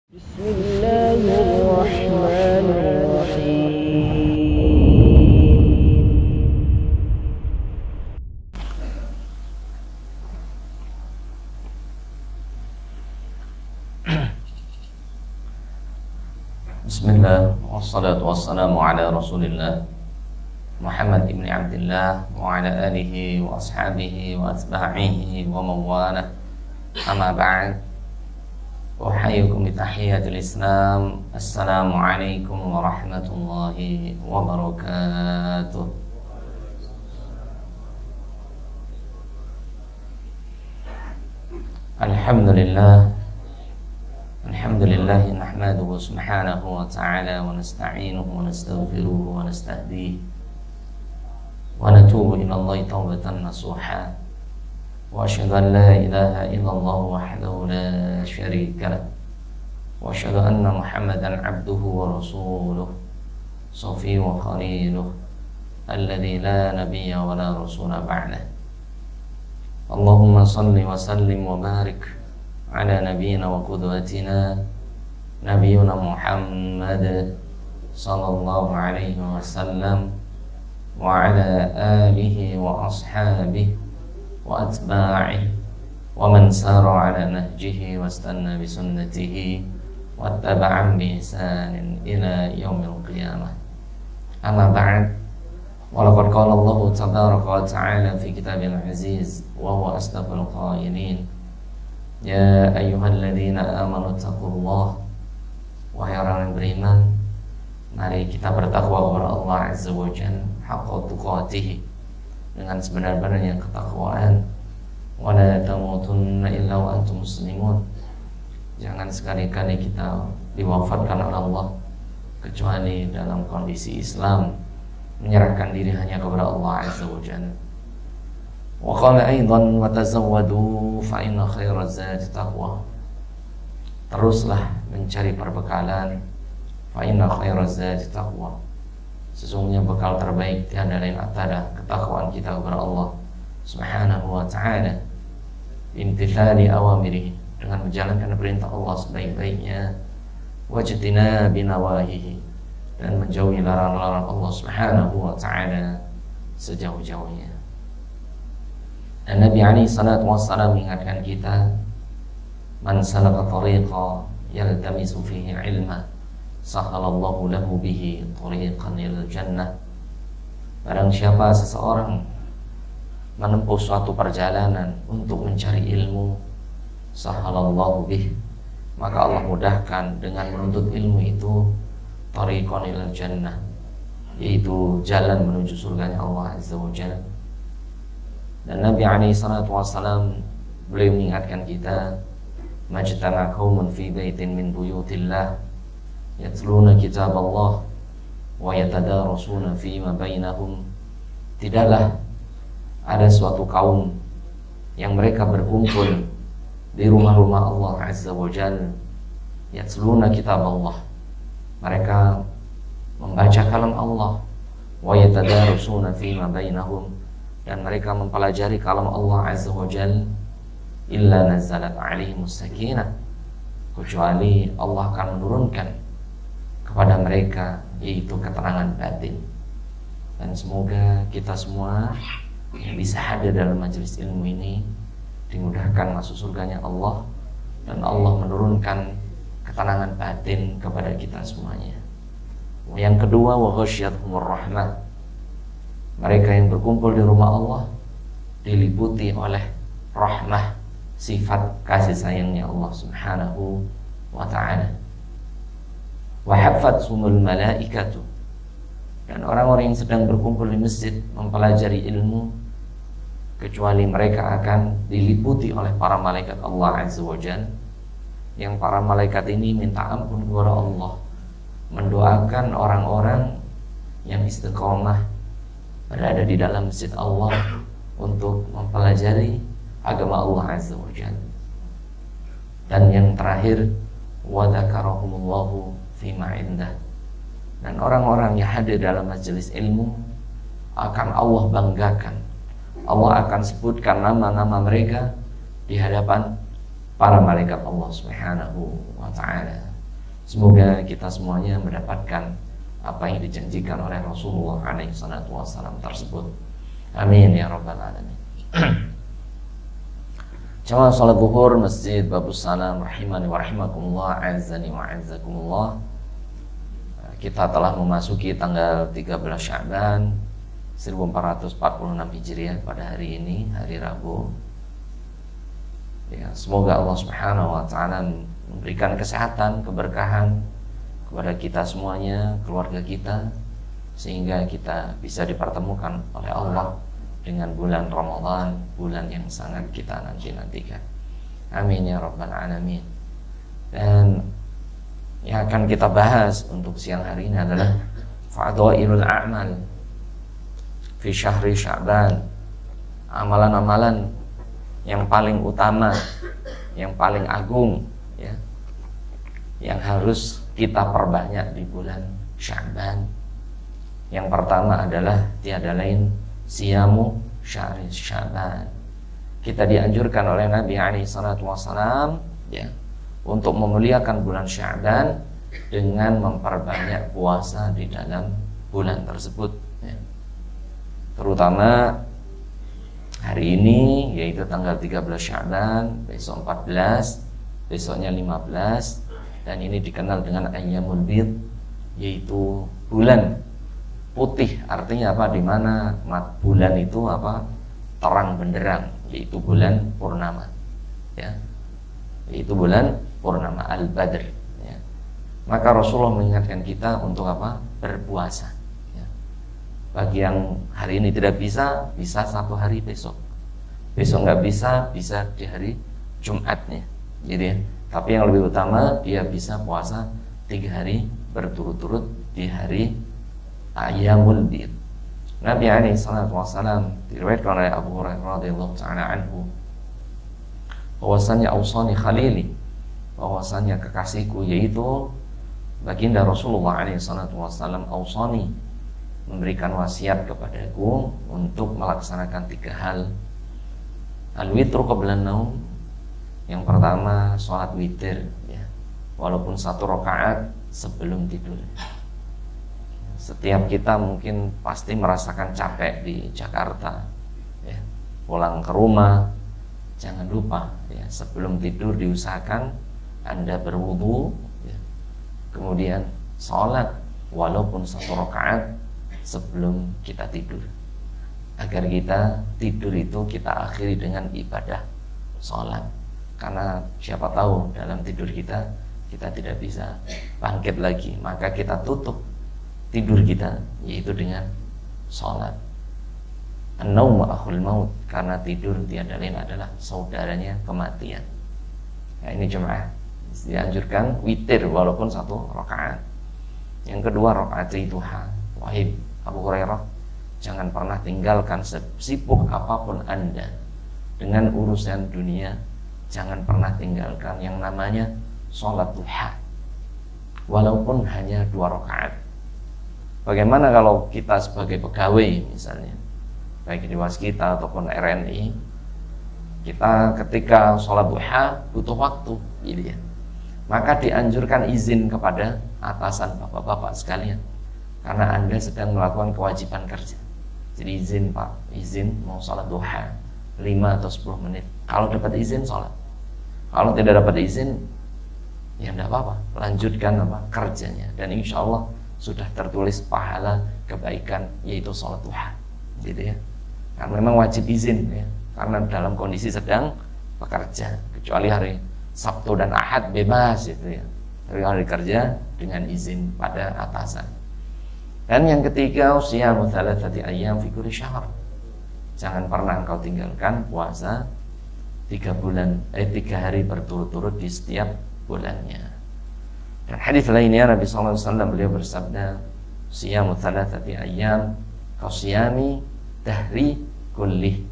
Bismillahirrahmanirrahim. Bismillah, wassalatu wassalamu ala rasulillah Muhammad ibn Abdullah wa ala alihi wa ashabihi wa atba'ihi wa mawalah. Amma ba'd, uhayyukum bitahiyatul Islam. Assalamu alaikum warahmatullahi wabarakatuh. Alhamdulillah nahmaduhu subhanahu wa ta'ala wa nasta'inuhu wa nastaghfiruhu wa nastahdihi wa natubu ila Allahi taubatan nasuha wa asyhadu an la ilaha illallah wahdahu la syarika lah wa asyhadu anna Muhammadan abduhu wa rasuluh safiyyuhu wa khaliluh alladzi la nabiyya wa la rasula ba'dah. Allahumma salli wa sallim wa barik ala nabiyyina wa qudwatina nabiyuna Muhammad sallallahu alaihi wasallam wa ala alihi wa ashabihi wa atba'ihi wa man sara ala nahjihi wa istanna bi sunnatihi wa tabi'a bi ihsanin ila yaumil qiyamah. Amma ba'd, wa laqad qala Allah tabaraka wa ta'ala fi kitabil aziz wa huwa asdaqul qailin. Ya ayyuhalladzina amanu taqullah. Wahai orang yang beriman, mari kita bertakwa kepada Allah Azza wa Jalla haqqa tuqatih, dengan sebenar-benarnya ketakwaan. Wa la tamutunna illa wa antum muslimun. Jangan sekali-kali kita diwafatkan oleh Allah kecuali dalam kondisi Islam, menyerahkan diri hanya kepada Allah Azza wa Jalla. Wa qala aidan wa tazawwadu fa inna khairaz zadi taqwa. Teruslah mencari perbekalan, fa inna khairaz zadi taqwa. Sesungguhnya bekal terbaik tiada lain adalah ketakwaan kita kepada Allah Subhanahu wa ta'ala. Imtithali awamirihi, dengan menjalankan perintah Allah sebaik-baiknya, wajtina binawahihi, dan menjauhi larangan-larangan Allah Subhanahu wa ta'ala sejauh-jauhnya. Dan Nabi alaihi salatu wassalam mengingatkan kita, man salaka tariqa yaltamisu fihi ilma sahalallahu lahu bihi tariqan ilal jannah. Barang siapa seseorang menempuh suatu perjalanan untuk mencari ilmu, sahalallahu bih, maka Allah mudahkan dengan menuntut ilmu itu tariqan ilal jannah, yaitu jalan menuju surganya Allah Azza wa Jalla. Dan Nabi alaihi salatu wassalam beliau mengingatkan kita, majtama qaumun fi baitin min buyutillah yatluna kitab Allah wa yatadarasuna fima bainahum. Tidaklah ada suatu kaum yang mereka berkumpul di rumah-rumah Allah Azza wa Jalla, yatluna kitab Allah, mereka membaca kalam Allah, wa yatadarasuna fima bainahum, dan mereka mempelajari kalam Allah Azza wa Jalla, illa nazalat alaihimus sakinah, kecuali Allah akan menurunkan kepada mereka yaitu keterangan batin. Dan semoga kita semua yang bisa hadir dalam majelis ilmu ini dimudahkan masuk surganya Allah, dan Allah menurunkan ketenangan batin kepada kita semuanya. Yang kedua, wa ghasyiyatuhumur rahmah, mereka yang berkumpul di rumah Allah diliputi oleh rahmah, sifat kasih sayangnya Allah Subhanahu wa ta'ala. Wa haffathumul malaikatu, dan orang-orang yang sedang berkumpul di masjid mempelajari ilmu, kecuali mereka akan diliputi oleh para malaikat Allah Azza wa Jalla, yang para malaikat ini minta ampun kepada Allah, mendoakan orang-orang yang istiqomah berada di dalam masjid Allah untuk mempelajari agama Allah Azza wa Jalla. Dan yang terakhir, wa dzakarahumullahu fima indah, dan orang-orang yang hadir dalam majelis ilmu akan Allah banggakan, Allah akan sebutkan nama-nama mereka di hadapan para malaikat Allah Subhanahu wa ta'ala. Semoga kita semuanya mendapatkan apa yang dijanjikan oleh Rasulullah SAW tersebut. Amin ya rabbal alamin. Jamaah salat zuhur Masjid Babus Salam rahimani wa rahimakumullah, azzani wa azzakumullah. Kita telah memasuki tanggal 13 Sya'ban 1446 Hijriah pada hari ini, hari Rabu. Ya, semoga Allah Subhanahu wa taala memberikan kesehatan, keberkahan kepada kita semuanya, keluarga kita, sehingga kita bisa dipertemukan oleh Allah dengan bulan Ramadan, bulan yang sangat kita nantikan. Amin ya rabbal alamin. Dan yang akan kita bahas untuk siang hari ini adalah fadailul a'mal fi syahri Sya'ban. Amalan-amalan yang paling utama, yang paling agung, ya, yang harus kita perbanyak di bulan Sya'ban. Yang pertama adalah tiada lain siyamu syahri Sya'ban. Kita dianjurkan oleh Nabi SAW, ya, untuk memuliakan bulan Sya'ban dengan memperbanyak puasa di dalam bulan tersebut, ya. Terutama hari ini, yaitu tanggal 13 Sya'ban, besok 14, besoknya 15, dan ini dikenal dengan Ayyamul Bid, yaitu bulan putih. Artinya apa? Di mana bulan itu apa? Terang benderang, yaitu bulan purnama, ya, yaitu bulan purnama al-Badr, ya. Maka Rasulullah mengingatkan kita untuk apa? Berpuasa, ya. Bagi yang hari ini tidak bisa, bisa satu hari besok. Besok nggak bisa, bisa di hari Jumatnya, gitu ya. Tapi yang lebih utama, dia bisa puasa 3 hari berturut-turut di hari Ayyamul Bid. Nabi SAW diriwayatkan oleh Abu Hurairah radhiyallahu ta'ala anhu bahwasanya ausani khalili, bahwasanya kekasihku, yaitu baginda Rasulullah SAW, ausani, memberikan wasiat kepadaku untuk melaksanakan 3 hal. Al-witru qabla naum, yang pertama sholat witir, ya, walaupun 1 rakaat sebelum tidur. Setiap kita mungkin pasti merasakan capek di Jakarta, ya. Pulang ke rumah, jangan lupa, ya, sebelum tidur diusahakan Anda berwudu, ya. Kemudian sholat walaupun 1 rakaat sebelum kita tidur, agar kita tidur itu kita akhiri dengan ibadah sholat. Karena siapa tahu dalam tidur kita tidak bisa bangkit lagi, maka kita tutup tidur kita yaitu dengan sholat. An-naum akhul maut, karena tidur tiada lain adalah saudaranya kematian. Nah, ini jemaah dianjurkan witir walaupun 1 rakaat. Yang kedua, rakaat duha. Wahib Abu Hurairah, jangan pernah tinggalkan, sibuk apapun Anda dengan urusan dunia, jangan pernah tinggalkan yang namanya sholat duha, walaupun hanya 2 rakaat. Bagaimana kalau kita sebagai pegawai misalnya, baik di waskita ataupun RNI, kita ketika sholat duha butuh waktu, gitu ya. Maka dianjurkan izin kepada atasan bapak-bapak sekalian, karena Anda sedang melakukan kewajiban kerja. Jadi izin, Pak, izin mau sholat duha 5 atau 10 menit. Kalau dapat izin sholat, kalau tidak dapat izin, ya tidak apa-apa, lanjutkan apa kerjanya, dan insya Allah sudah tertulis pahala kebaikan, yaitu sholat duha, gitu ya. Karena memang wajib izin, ya, karena dalam kondisi sedang bekerja, kecuali hari Sabtu dan Ahad bebas, gitu ya. Tapi hari kerja dengan izin pada atasan. Dan yang ketiga, siyamu thalathati ayyam fi kulli syahr. Jangan pernah engkau tinggalkan puasa 3 hari berturut-turut di setiap bulannya. Dan hadis lainnya Nabi sallallahu alaihi wasallam beliau bersabda, siyamu thalathati ayyam kasiyami dahri kullih.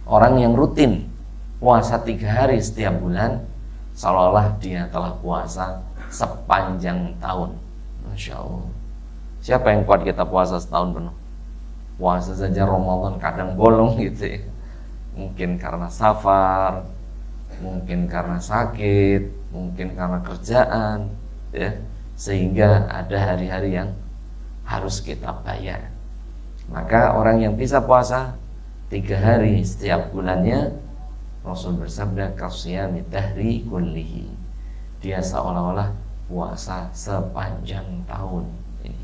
Orang yang rutin puasa 3 hari setiap bulan, seolah-olah dia telah puasa sepanjang tahun. Masya Allah. Siapa yang kuat kita puasa setahun penuh? Puasa saja Ramadan kadang bolong, gitu ya. Mungkin karena safar, mungkin karena sakit, mungkin karena kerjaan, ya, sehingga ada hari-hari yang harus kita bayar. Maka orang yang bisa puasa 3 hari setiap bulannya, Rasul bersabda kasiyami dahri kullihi, dia seolah-olah puasa sepanjang tahun. Ini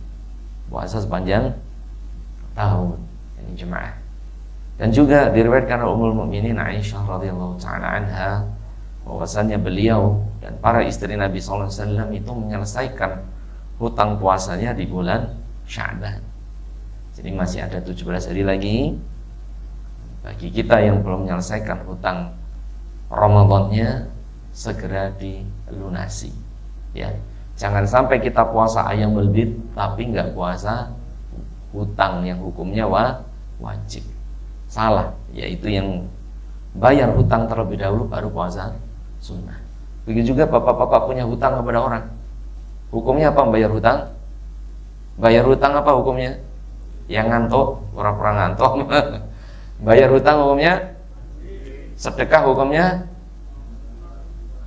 puasa sepanjang tahun, ini jemaah. Dan juga diriwayatkan oleh Ummul Mukminin Aisyah radhiyallahu taala anha bahwasannya beliau dan para istri Nabi sallallahu alaihi wasallam itu menyelesaikan hutang puasanya di bulan Sya'ban. Jadi masih ada 17 hari lagi bagi kita yang belum menyelesaikan hutang Ramadannya, segera dilunasi, ya. Jangan sampai kita puasa ayyamul bid tapi nggak puasa hutang yang hukumnya wajib. Salah, yaitu yang bayar hutang terlebih dahulu baru puasa sunnah. Begitu juga bapak-bapak punya hutang kepada orang, hukumnya apa bayar hutang? Bayar hutang apa hukumnya? Yang ngantuk, pura-pura ngantuk. Bayar hutang hukumnya? Sedekah hukumnya?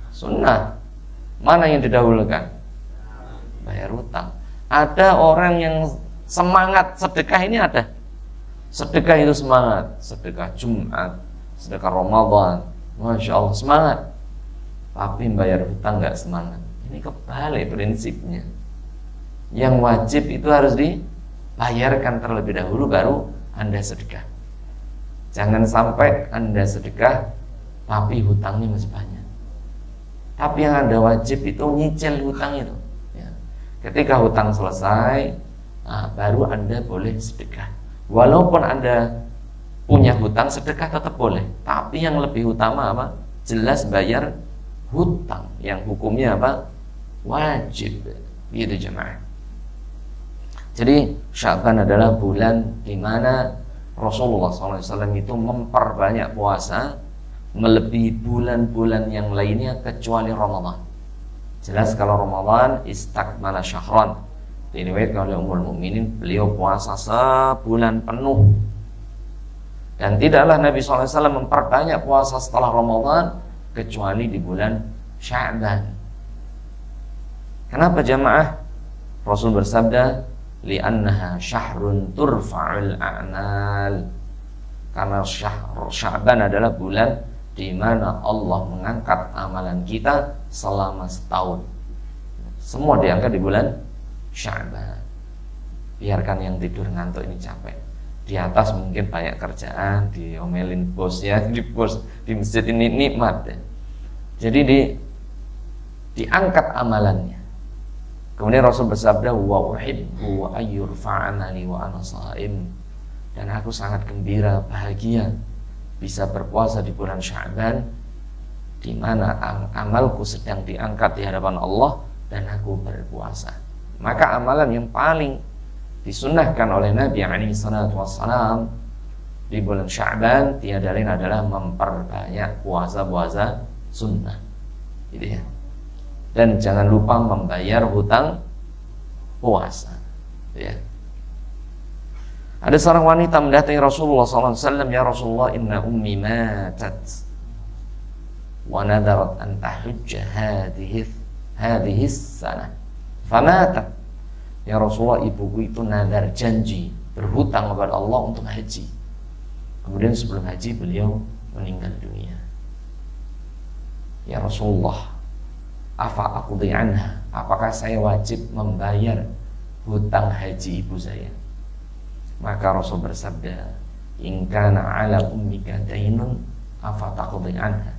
Sunnah. Mana yang didahulukan? Bayar hutang. Ada orang yang semangat sedekah, ini ada. Sedekah itu semangat, sedekah Jumat, sedekah Ramadan, Masya Allah semangat. Tapi bayar hutang nggak semangat. Ini kebalik prinsipnya. Yang wajib itu harus dibayarkan terlebih dahulu baru Anda sedekah. Jangan sampai Anda sedekah tapi hutangnya masih banyak. Tapi yang Anda wajib itu nyicil hutang itu, ya. Ketika hutang selesai, baru Anda boleh sedekah. Walaupun Anda punya hutang, sedekah tetap boleh. Tapi yang lebih utama apa? Jelas bayar hutang yang hukumnya apa? Wajib. Gitu jemaah. Jadi Sya'ban adalah bulan di mana Rasulullah SAW itu memperbanyak puasa melebihi bulan-bulan yang lainnya kecuali Ramadan. Jelas kalau Ramadan istakmala syahran. Diriwayatkan oleh Ummul Mukminin, beliau puasa sebulan penuh. Dan tidaklah Nabi SAW memperbanyak puasa setelah Ramadan kecuali di bulan Sya'ban. Kenapa jamaah? Rasul bersabda, li'annaha syahrun turfa'ul a'mal. Karena Sya'ban adalah bulan di mana Allah mengangkat amalan kita selama setahun. Semua diangkat di bulan Sya'ban. Biarkan yang tidur ngantuk ini capek. Di atas mungkin banyak kerjaan, diomelin bosnya, di masjid ini nikmat, ya. Jadi diangkat amalannya. Kemudian Rasul bersabda, wa uhibbu ayyurfa'ana li wa ana sha'im. Dan aku sangat gembira, bahagia bisa berpuasa di bulan Sya'ban di mana amalku sedang diangkat di hadapan Allah dan aku berpuasa. Maka amalan yang paling disunnahkan oleh Nabi SAW di bulan Sya'ban tiada lain adalah memperbanyak puasa-puasa sunnah, gitu ya. Dan jangan lupa membayar hutang puasa, ya. Ada seorang wanita mendatangi Rasulullah SAW, ya Rasulullah, inna ummi matat wa nadarat an tahujja hadhihi sanah. Famatat, ya Rasulullah, ibuku itu nadar janji berhutang kepada Allah untuk haji. Kemudian sebelum haji beliau meninggal dunia. Ya Rasulullah, afa aqdi anha, apakah saya wajib membayar hutang haji ibu saya? Maka Rasul bersabda, in kana ala ummika dainun afa taqdi anha.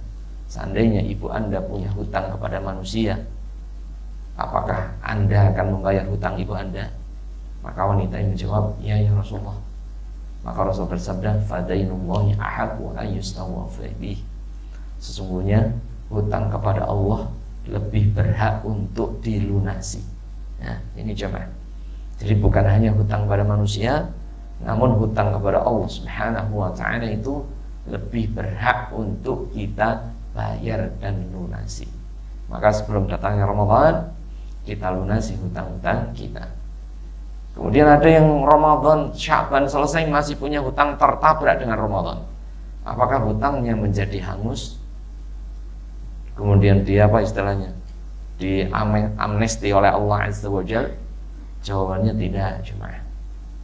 Seandainya ibu Anda punya hutang kepada manusia, apakah Anda akan membayar hutang ibu Anda? Maka wanita ini menjawab, ya Rasulullah. Maka Rasul bersabda, fadainullahi ahaqqu an yustawfa bih. Sesungguhnya hutang kepada Allah lebih berhak untuk dilunasi. Nah, ini jemaah. Jadi bukan hanya hutang kepada manusia, namun hutang kepada Allah Subhanahu wa taala itu lebih berhak untuk kita bayar dan lunasi. Maka sebelum datangnya Ramadan, kita lunasi hutang-hutang kita. Kemudian ada yang Ramadan, Sya'ban selesai masih punya hutang tertabrak dengan Ramadan. Apakah hutangnya menjadi hangus? kemudian dia apa istilahnya, di amnesti oleh Allah Azza wa Jalla? Jawabannya tidak, jemaah.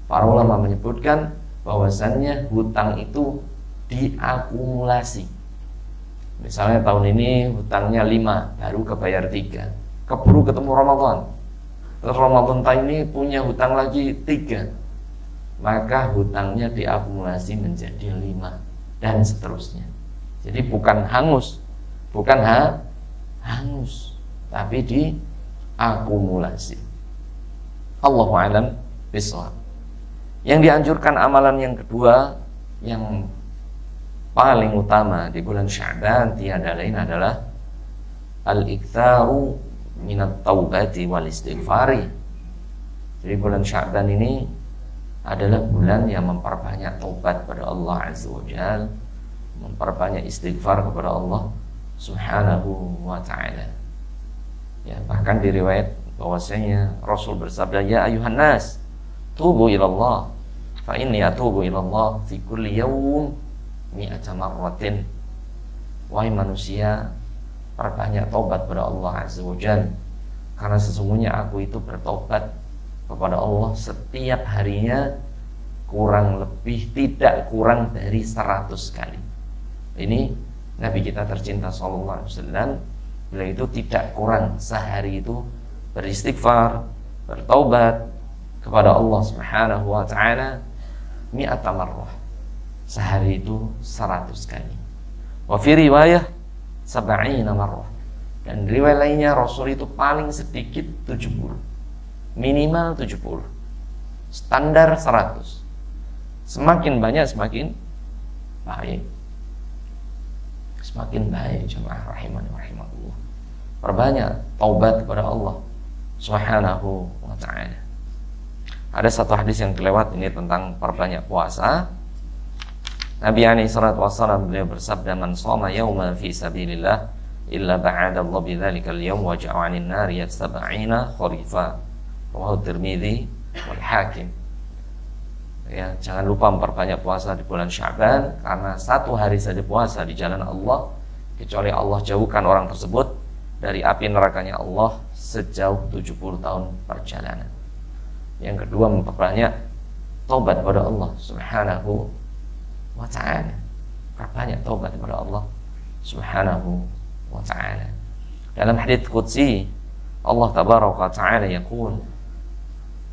Para ulama menyebutkan bahwasannya hutang itu diakumulasi. Misalnya tahun ini hutangnya 5, baru kebayar 3, keburu ketemu Ramadan, terus Ramadan tahun ini punya hutang lagi 3, maka hutangnya diakumulasi menjadi 5 dan seterusnya. Jadi bukan hangus, bukan hangus, tapi diakumulasi. Allahu a'lam bishawab. Yang dianjurkan amalan yang kedua yang paling utama di bulan Sya'ban tiada lain adalah al-iktsaru minat taubati wal istighfari. Jadi bulan Sya'ban ini adalah bulan yang memperbanyak taubat pada Allah Azza wa Jalla, memperbanyak istighfar kepada Allah Subhanahu wa ta'ala. Ya, bahkan di riwayat bahwasanya Rasul bersabda, ya ayuhan nas tubu ilallah fa inni atubu ilallah fi kulli yawm mi'ata marratin. Wahai manusia, perbanyak taubat pada Allah Azza wa Jalla, karena sesungguhnya aku itu bertobat kepada Allah setiap harinya kurang lebih tidak kurang dari 100 kali. Ini Nabi kita tercinta sallallahu alaihi wasallam, beliau itu tidak kurang sehari itu beristighfar, bertaubat kepada Allah Subhanahu wa ta'ala mi'ata marrah, sehari itu 100 kali. Wa fi riwayah 70 marrah, dan riwayat lainnya Rasul itu paling sedikit 70, minimal 70, standar 100. Semakin banyak semakin baik, semakin baik. Jemaah rahimani wa rahimakumullah, perbanyak taubat kepada Allah Subhanahu wa ta'ala. Ada satu hadis yang kelewat ini tentang perbanyak puasa. Nabi alaihi salatu wassalam beliau bersabda, man shoma yawman fi sabilillah illa ba'ada Allah bidzalika al-yawm wa ja'a 'anil nari yastab'ina kharifa. Rawahu Tirmidzi wal Hakim. Ya, jangan lupa memperbanyak puasa di bulan Sya'ban, karena satu hari saja puasa di jalan Allah, kecuali Allah jauhkan orang tersebut dari api nerakanya Allah sejauh 70 tahun perjalanan. Yang kedua, memperbanyak taubat kepada Allah Subhanahu wa ta'ala. Perbanyak taubat kepada Allah Subhanahu wa ta'ala. Dalam hadits qudsi, Allah tabaraka wa ta'ala yaqul,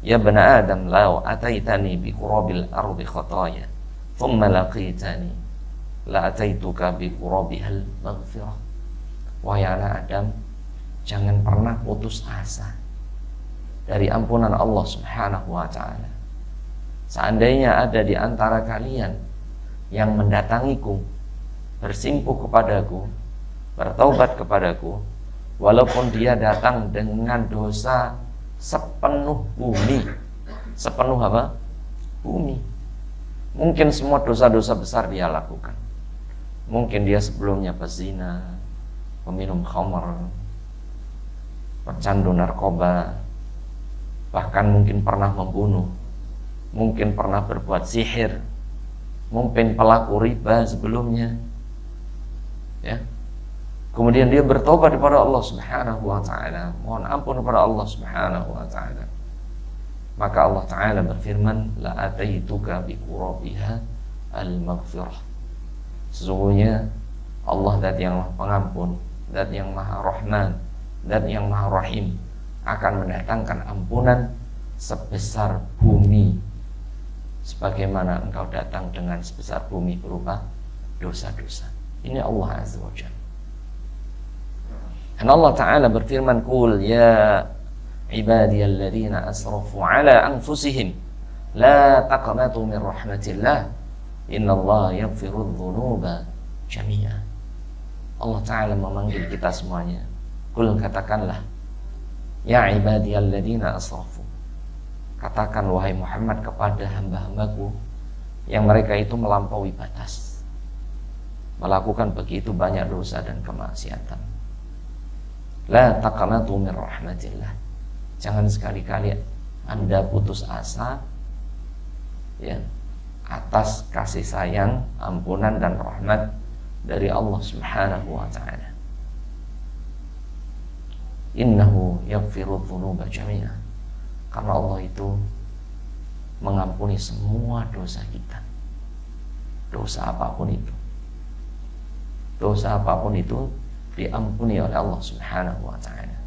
ya bani Adam law ataitani bi qurabil ardi khataya thumma laqitani la ataituka bi qurabihal maghfirah. Wahai anak Adam, jangan pernah putus asa dari ampunan Allah Subhanahu wa ta'ala. Seandainya ada di antara kalian yang mendatangiku, bersimpuh kepadaku, bertaubat kepadaku, walaupun dia datang dengan dosa sepenuh bumi. Sepenuh apa? Bumi. Mungkin semua dosa-dosa besar dia lakukan. Mungkin dia sebelumnya pezina, peminum khamr, pecandu narkoba, bahkan mungkin pernah membunuh, mungkin pernah berbuat sihir, mungkin pelaku riba sebelumnya, ya. Kemudian dia bertobat kepada Allah Subhanahu wa ta'ala, mohon ampun kepada Allah Subhanahu wa ta'ala, maka Allah ta'ala berfirman, la ataituka bi qurabiha al-maghfirah. Sesungguhnya Allah zat yang maha pengampun, zat yang maha rahman, zat yang maha rahim, akan mendatangkan ampunan sebesar bumi, sebagaimana engkau datang dengan sebesar bumi berupa dosa-dosa. Ini Allah Azza wa Jalla. Dan Allah Ta'ala berfirman, qul ya ibadiyalladzina asrafu ala anfusihim la taqnatu min rahmatillah innallaha yaghfirudz dzunuba jami'a. Allah Ta'ala memanggil kita semuanya. Qul, katakanlah, ya ibadiyalladzina asrafu, katakan wahai Muhammad kepada hamba-hambaku yang mereka itu melampaui batas, melakukan begitu banyak dosa dan kemaksiatan. La taqnatu min rahmatillah, jangan sekali-kali Anda putus asa, ya, atas kasih sayang, ampunan dan rahmat dari Allah Subhanahu wa ta'ala. Innahu yaghfiru dzunuba jami'a. Karena Allah itu mengampuni semua dosa kita. Dosa apapun itu. Dosa apapun itu diampuni oleh Allah Subhanahu wa taala.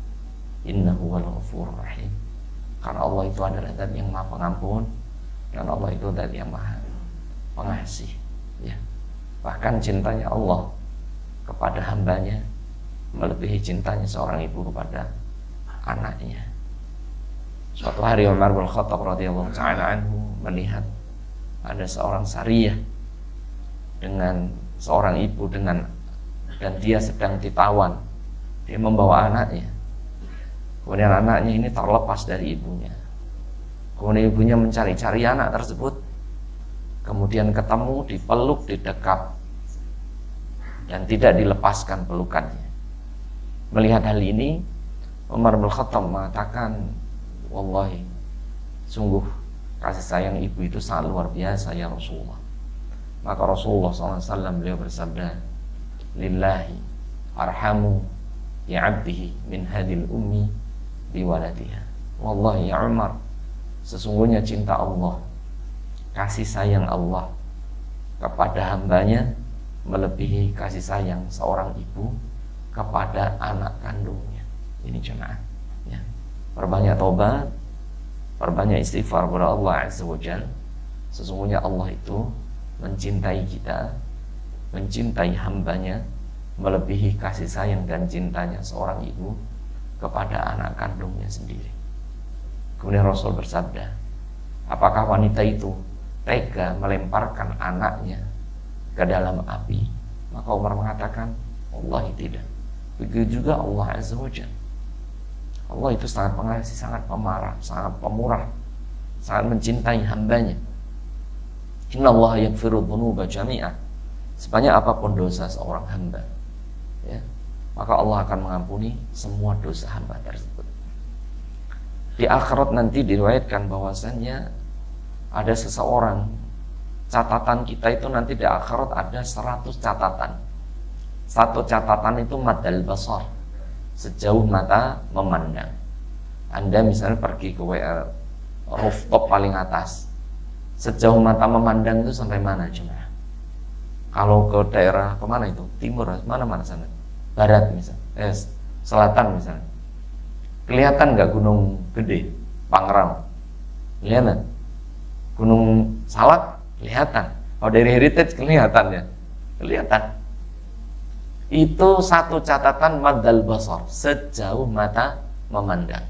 Innahu wal ghafurur rahim. Karena Allah itu adalah Zat yang Maha Pengampun dan Allah itu Zat yang Maha Pengasih, ya. Bahkan cintanya Allah kepada hambanya melebihi cintanya seorang ibu kepada anaknya. Suatu hari Umar bin Khattab radhiyallahu ta'ala anhu melihat ada seorang sariyah dengan seorang ibu dan dia sedang ditawan. Dia membawa anaknya. Kemudian anaknya ini terlepas dari ibunya. Kemudian ibunya mencari-cari anak tersebut. Kemudian ketemu, dipeluk, didekap, dan tidak dilepaskan pelukannya. Melihat hal ini, Umar bin Khattab mengatakan, wallahi, sungguh kasih sayang ibu itu sangat luar biasa ya Rasulullah. Maka Rasulullah SAW beliau bersabda, lillahi arhamu ya abdihi min hadil ummi biwaladiha. Wallahi ya Umar, sesungguhnya cinta Allah, kasih sayang Allah kepada hambanya melebihi kasih sayang seorang ibu kepada anak kandungnya. Ini jemaah, ya. Perbanyak tobat, perbanyak istighfar kepada Allah Azza wa Jalla. Sesungguhnya Allah itu mencintai kita, mencintai hambanya melebihi kasih sayang dan cintanya seorang ibu kepada anak kandungnya sendiri. Kemudian Rasul bersabda, apakah wanita itu tega melemparkan anaknya ke dalam api? Maka Umar mengatakan, wallahi tidak. Begitu juga Allah Azza wa Jalla. Allah itu sangat pengasih, sangat pemarah, sangat pemurah, sangat mencintai hambanya. Inna Allah yaghfiru dzunuba jami'a. Sebanyak apapun dosa seorang hamba, ya, maka Allah akan mengampuni semua dosa hamba tersebut. Di akhirat nanti diriwayatkan bahwasannya ada seseorang, catatan kita itu nanti di akhirat ada 100 catatan. Satu catatan itu madal basar, sejauh mata memandang. Anda misalnya pergi ke rooftop paling atas, sejauh mata memandang itu sampai mana cuma? Kalau ke daerah kemana itu? Timur, mana sana? Barat misalnya, selatan misalnya. Kelihatan nggak gunung gede, Pangrango? Kelihatan. Gunung Salak kelihatan. Kalau dari Heritage kelihatan ya, kelihatan. Itu satu catatan madal basar, sejauh mata memandang.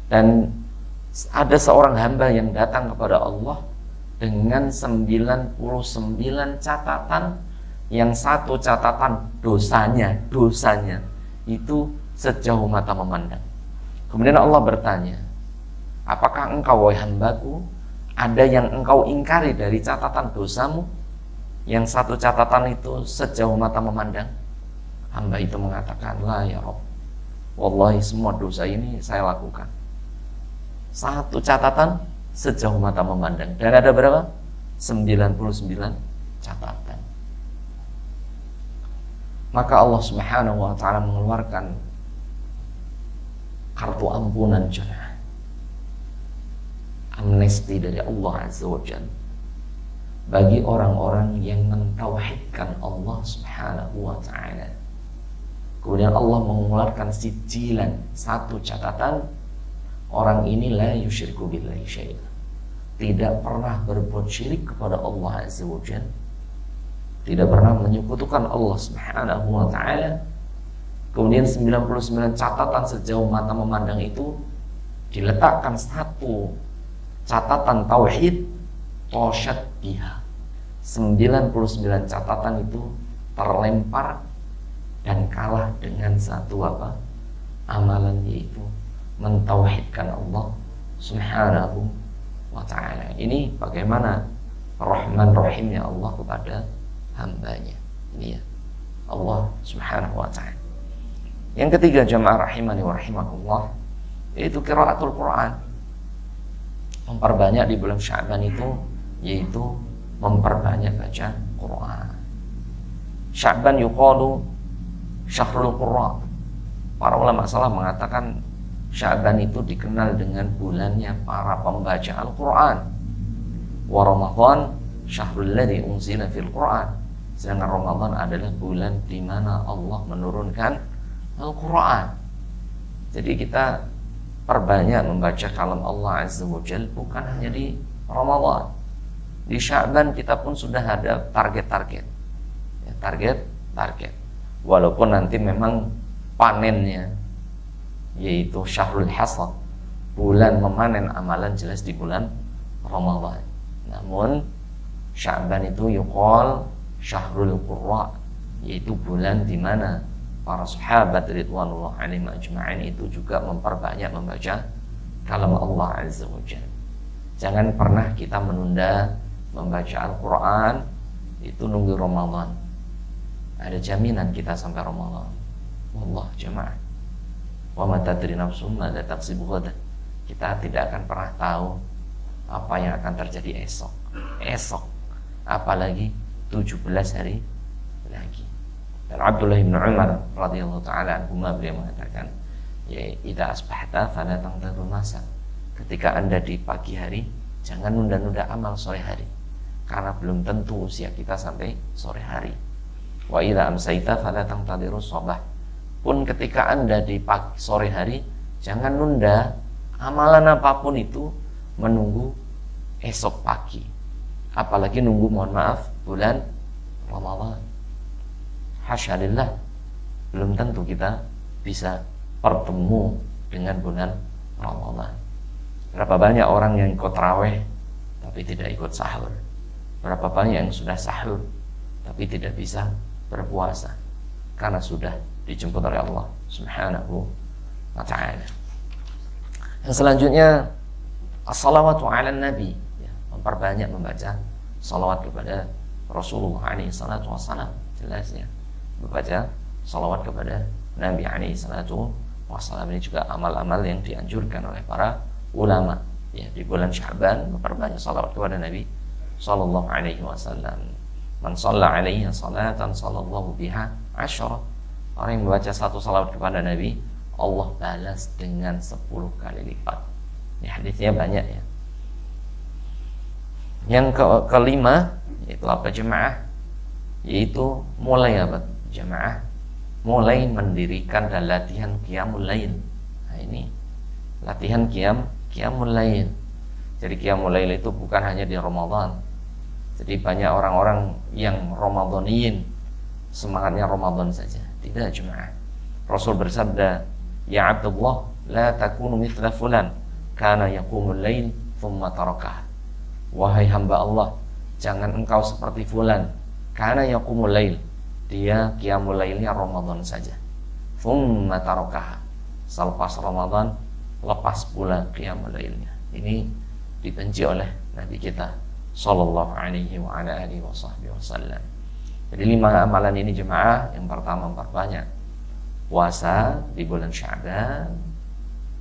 Dan ada seorang hamba yang datang kepada Allah dengan 99 catatan, yang satu catatan dosanya itu sejauh mata memandang. Kemudian Allah bertanya, apakah engkau wahai hambaku ada yang engkau ingkari dari catatan dosamu yang satu catatan itu sejauh mata memandang? Hamba itu mengatakan, la ya Rabb, wallahi semua dosa ini saya lakukan. Satu catatan sejauh mata memandang. Dan ada berapa? 99 catatan. Maka Allah Subhanahu wa ta'ala mengeluarkan kartu ampunan jemaah, amnesti dari Allah Azza wa Jalla bagi orang-orang yang mentauhidkan Allah Subhanahu wa ta'ala. Kemudian Allah mengeluarkan sijilan, satu catatan, orang ini la yusyriku billahi syai'an, tidak pernah berbuat syirik kepada Allah Azza wa Jalla, tidak pernah menyekutukan Allah Subhanahu wa ta'ala. Kemudian 99 catatan sejauh mata memandang itu diletakkan satu catatan tauhid, tosyat biha. 99 catatan itu terlempar dan kalah dengan satu apa? Amalan, yaitu mentauhidkan Allah Subhanahu wa ta'ala. Ini bagaimana Rahman Rahimnya Allah kepada hambanya. Ini ya, Allah Subhanahu wa ta'ala. Yang ketiga jamaah rahimani wa rahimakumullah, yaitu qiraatul Quran. Memperbanyak di bulan Sya'ban itu, yaitu memperbanyak baca Quran. Sya'ban yuqalu syahrul Qur'an. Para ulama salaf mengatakan Sya'ban itu dikenal dengan bulannya para pembaca Al-Quran. Wa Ramadan syahrul ladzi unzila fil Quran. Sedangkan Ramadan adalah bulan di mana Allah menurunkan Al-Quran. Jadi kita perbanyak membaca kalam Allah Azza wa Jalla, bukan hanya di Ramadan. Di Sya'ban kita pun sudah ada target-target. Ya, target. Walaupun nanti memang panennya yaitu syahrul hasad, bulan memanen amalan, jelas di bulan Ramadan. Namun Sya'ban itu yuqal syahrul qurra, yaitu bulan di mana para sahabat ridwanullah alaihim ajma'in itu juga memperbanyak membaca kalam Allah Azza wa Jalla. Jangan pernah kita menunda membaca Al-Quran itu nunggu Ramadan. Ada jaminan kita sampai Ramadan. Wallah jemaah. Wa ma tadri nafsum madza taksibu ghadan. Kita tidak akan pernah tahu apa yang akan terjadi esok, apalagi 17 hari lagi. Dan Abdullah bin Umar radhiyallahu taala anhu beliau mengatakan, ya idza asbahta fala tantadhur masa. Ketika Anda di pagi hari, jangan nunda-nunda amal sore hari, karena belum tentu usia kita sampai sore hari. Wa idza amsayta fala tantadhir shabah. Pun ketika Anda di pagi sore hari, jangan nunda amalan apapun itu menunggu esok pagi. Apalagi nunggu, mohon maaf, bulan Ramadan. Hasyalillah, belum tentu kita bisa bertemu dengan bulan Ramadan. Berapa banyak orang yang ikut tarawih tapi tidak ikut sahur. Berapa banyak yang sudah sahur tapi tidak bisa berpuasa karena sudah dijemput oleh Allah Subhanahu wa ta'ala. Yang selanjutnya as-salawatu 'ala nabi, ya, memperbanyak membaca salawat kepada Rasulullah alaihi salatu wassalam. Jelas ya, membaca salawat kepada Nabi alaihi salatu wassalam. Ini juga amal-amal yang dianjurkan oleh para ulama, ya, di bulan Sya'ban memperbanyak salawat kepada Nabi sallallahu alaihi wasallam. Man shalla alaihi salatan sallallahu biha 10. Orang yang membaca satu salawat kepada Nabi, Allah balas dengan 10 kali lipat. Ini hadisnya banyak ya. Yang kelima yaitu apa jemaah? Yaitu mulai apa jemaah? Mulai mendirikan dan latihan qiyamul lail. Nah ini latihan qiyamul lail. Jadi qiyamul lail itu bukan hanya di Ramadan. Jadi banyak orang-orang yang Ramadhaniyin, semangatnya Ramadan saja. Tidak jemaah. Rasul bersabda, ya Abdullah, la takunu mithla fulan kana yaqumul lail thumma tarakah. Wahai hamba Allah, jangan engkau seperti fulan kana yaqumul lail, dia qiyamul lailnya Ramadan saja, thumma tarakah, selepas Ramadan lepas pula qiyamul lailnya. Ini dibenci oleh Nabi kita sallallahu alaihi wa ala alihi wasallam. Jadi 5 amalan ini jemaah. Yang pertama, memperbanyak puasa di bulan Sya'ban.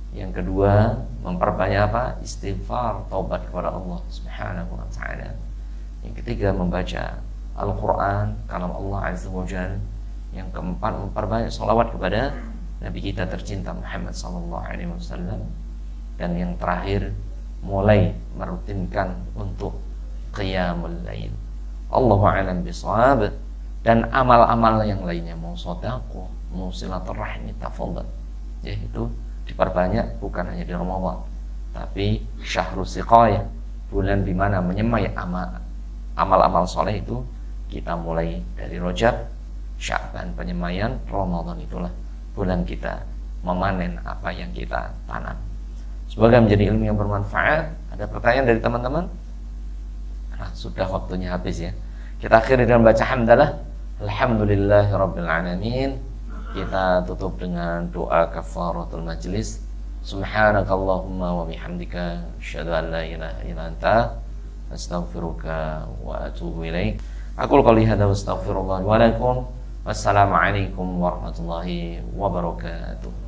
Yang kedua, memperbanyak apa? Istighfar, taubat kepada Allah Subhanahu wa ta'ala. Yang ketiga, membaca Al-Quran, kalam Allah Azza wa Jalla. Yang keempat, memperbanyak salawat kepada Nabi kita tercinta Muhammad sallallahu alaihi wasallam. Dan yang terakhir, mulai merutinkan untuk qiyamul lail. Allahu a'lam bishawab. Dan amal-amal yang lainnya, mau sedekah, mau silaturahmi, tafadhal, yaitu diperbanyak bukan hanya di Ramadan, tapi syahrul siqayah, bulan di mana menyemai amal-amal soleh itu kita mulai dari Rajab, Sya'ban penyemaian, Ramadan itulah bulan kita memanen apa yang kita tanam. Semoga menjadi ilmu yang bermanfaat. Ada pertanyaan dari teman-teman? Nah, sudah waktunya habis ya. Kita akhiri dengan baca hamdalah. Alhamdulillahirabbil alamin. Kita tutup dengan doa kafaratul majlis. Subhanakallahumma wa bihamdika asyhadu an la ilaha illa anta astaghfiruka wa atubu ilaik. Aqul qouli hadza wa astaghfirullah wa lakum. Wassalamualaikum warahmatullahi wabarakatuh.